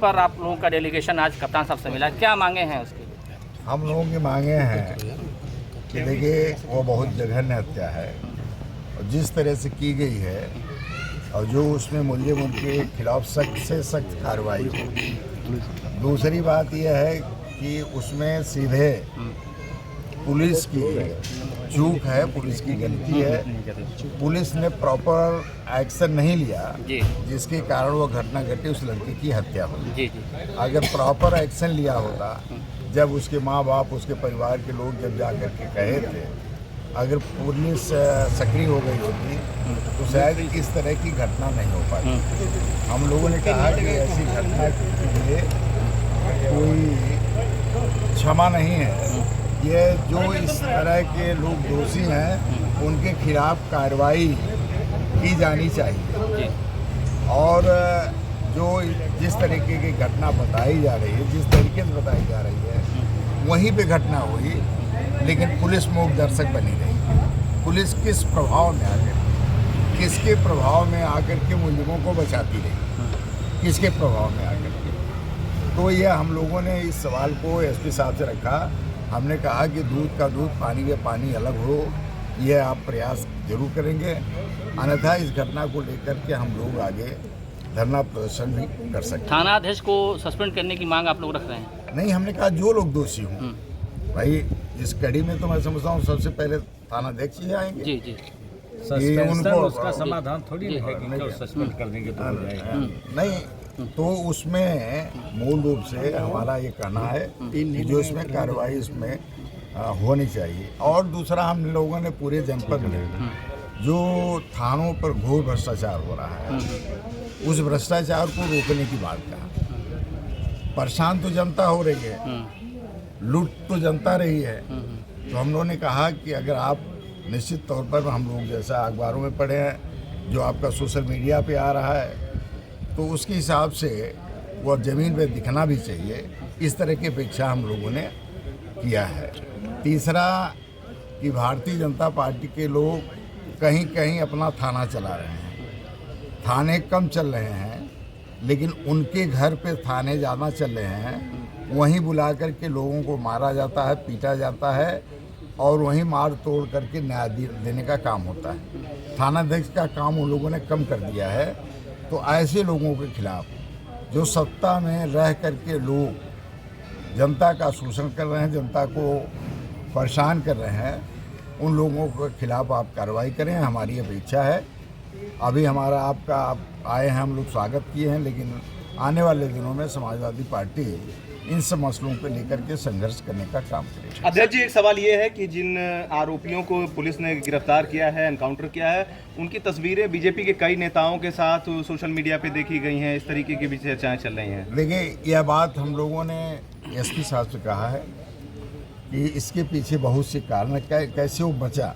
पर आप लोगों का डेलीगेशन आज कप्तान साहब से मिला, क्या मांगे हैं उसकी? हम लोगों की मांगे हैं कि देखिए वो बहुत जघन्य हत्या है और जिस तरह से की गई है और जो उसमें मुलजिम उनके खिलाफ सख्त से सख्त कार्रवाई हो। दूसरी बात यह है कि उसमें सीधे पुलिस की चूक है, पुलिस की गलती है। पुलिस ने प्रॉपर एक्शन नहीं लिया जिसके कारण वो घटना घटी, उस लड़की की हत्या हुई। अगर प्रॉपर एक्शन लिया होता, जब उसके माँ बाप उसके परिवार के लोग जब जा कर के कहे थे, अगर पुलिस सक्रिय हो गई होती तो शायद इस तरह की घटना नहीं हो पाती। हम लोगों ने कहा कि ऐसी घटना के लिए कोई क्षमा नहीं है। ये जो इस तरह के लोग दोषी हैं उनके खिलाफ कार्रवाई की जानी चाहिए और जो जिस तरीके की घटना बताई जा रही है, जिस तरीके से बताई जा रही है वहीं पे घटना हुई, लेकिन पुलिस मूक दर्शक बनी रही। पुलिस किस प्रभाव में आकर, किसके प्रभाव में आकर के मुलजिमों को बचाती रही, किसके प्रभाव में आकर के? तो ये हम लोगों ने इस सवाल को एसपी साहब से रखा। हमने कहा कि दूध का दूध, पानी का पानी अलग हो, यह आप प्रयास जरूर करेंगे, अन्यथा इस घटना को लेकर के हम लोग आगे धरना प्रदर्शन भी कर सकते हैं। थानाध्यक्ष को सस्पेंड करने की मांग आप लोग रख रहे हैं? नहीं, हमने कहा जो लोग दोषी हों, भाई इस कड़ी में तो मैं समझता हूँ सबसे पहले थानाध्यक्ष ही आएंगे। जी उनको उसका समाधान थोड़ी है कि सस्पेंड कर देंगे तो हो जाएगा। नहीं, तो उसमें मूल रूप से हमारा ये कहना है कि जो इसमें कार्रवाई इसमें होनी चाहिए। और दूसरा, हम लोगों ने पूरे जनपद में जो थानों पर घोर भ्रष्टाचार हो रहा है, उस भ्रष्टाचार को रोकने की बात कहा। परेशान तो जनता हो रही है, लूट तो जनता रही है, तो हम लोगों ने कहा कि अगर आप निश्चित तौर पर, हम लोग जैसा अखबारों में पढ़े हैं, जो आपका सोशल मीडिया पे आ रहा है, तो उसके हिसाब से वो ज़मीन पे दिखना भी चाहिए। इस तरह की अपेक्षा हम लोगों ने किया है। तीसरा कि भारतीय जनता पार्टी के लोग कहीं कहीं अपना थाना चला रहे हैं, थाने कम चल रहे हैं, लेकिन उनके घर पे थाने ज़्यादा चल रहे हैं। वहीं बुला कर के लोगों को मारा जाता है, पीटा जाता है और वहीं मार तोड़ करके न्याय देने का काम होता है। थानाध्यक्ष का काम उन लोगों ने कम कर दिया है। तो ऐसे लोगों के खिलाफ, जो सत्ता में रह करके लोग जनता का शोषण कर रहे हैं, जनता को परेशान कर रहे हैं, उन लोगों के खिलाफ आप कार्रवाई करें, हमारी अपेक्षा है। अभी हमारा आपका आए हैं, हम लोग स्वागत किए हैं, लेकिन आने वाले दिनों में समाजवादी पार्टी इन सब मसलों को लेकर के संघर्ष करने का काम करेगी। अध्यक्ष जी, एक सवाल ये है कि जिन आरोपियों को पुलिस ने गिरफ्तार किया है, एनकाउंटर किया है, उनकी तस्वीरें बीजेपी के कई नेताओं के साथ सोशल मीडिया पे देखी गई हैं, इस तरीके की भी चर्चाएं चल रही हैं। देखिए, यह बात हम लोगों ने एसपी साहब से कहा है कि इसके पीछे बहुत से कारण, कैसे वो बचा,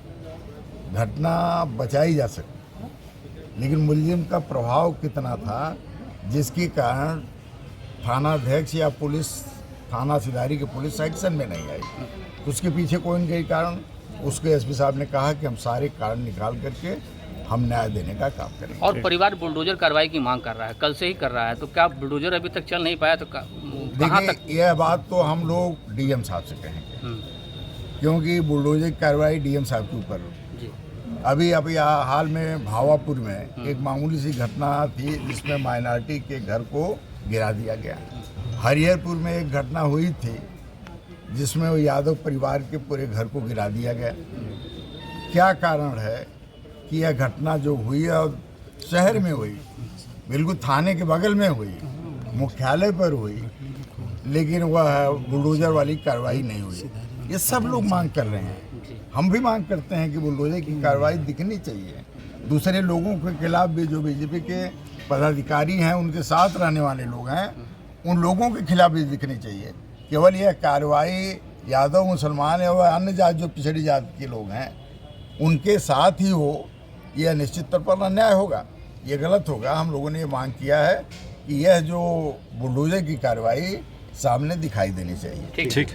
घटना बचाई जा सकती, लेकिन मुलजिम का प्रभाव कितना था जिसके कारण थानाध्यक्ष या पुलिस, थाना सिधारी की पुलिस एक्शन में नहीं आई। तो उसके पीछे कोई न कोई कारण, उसको एसपी साहब ने कहा कि हम सारे कारण निकाल करके हम न्याय देने का काम करेंगे। और परिवार बुलडोजर कार्रवाई की मांग कर रहा है, कल से ही कर रहा है, तो क्या बुलडोजर अभी तक चल नहीं पाया? तो कहाँ तक? यह बात तो हम लोग डीएम साहब से कहेंगे, क्योंकि बुलडोजर की कार्रवाई डीएम साहब के ऊपर। अभी हाल में भावापुर में एक मामूली सी घटना थी जिसमें माइनॉरिटी के घर को गिरा दिया गया। हरिहरपुर में एक घटना हुई थी जिसमें वो यादव परिवार के पूरे घर को गिरा दिया गया। क्या कारण है कि यह घटना जो हुई और शहर में हुई, बिल्कुल थाने के बगल में हुई, मुख्यालय पर हुई, लेकिन वह बुलडोजर वाली कार्रवाई नहीं हुई। ये सब लोग मांग कर रहे हैं, हम भी मांग करते हैं कि बुलडोजर की कार्रवाई दिखनी चाहिए। दूसरे लोगों के खिलाफ भी, जो बीजेपी के पदाधिकारी हैं, उनके साथ रहने वाले लोग हैं, उन लोगों के खिलाफ भी दिखनी चाहिए। केवल यह कार्रवाई यादव, मुसलमान या वह अन्य जात, जो पिछड़ी जाति के लोग हैं, उनके साथ ही हो, यह निश्चित तौर पर अन्याय होगा, ये गलत होगा। हम लोगों ने ये मांग किया है कि यह जो बुलडोजर की कार्रवाई सामने दिखाई देनी चाहिए। ठीक।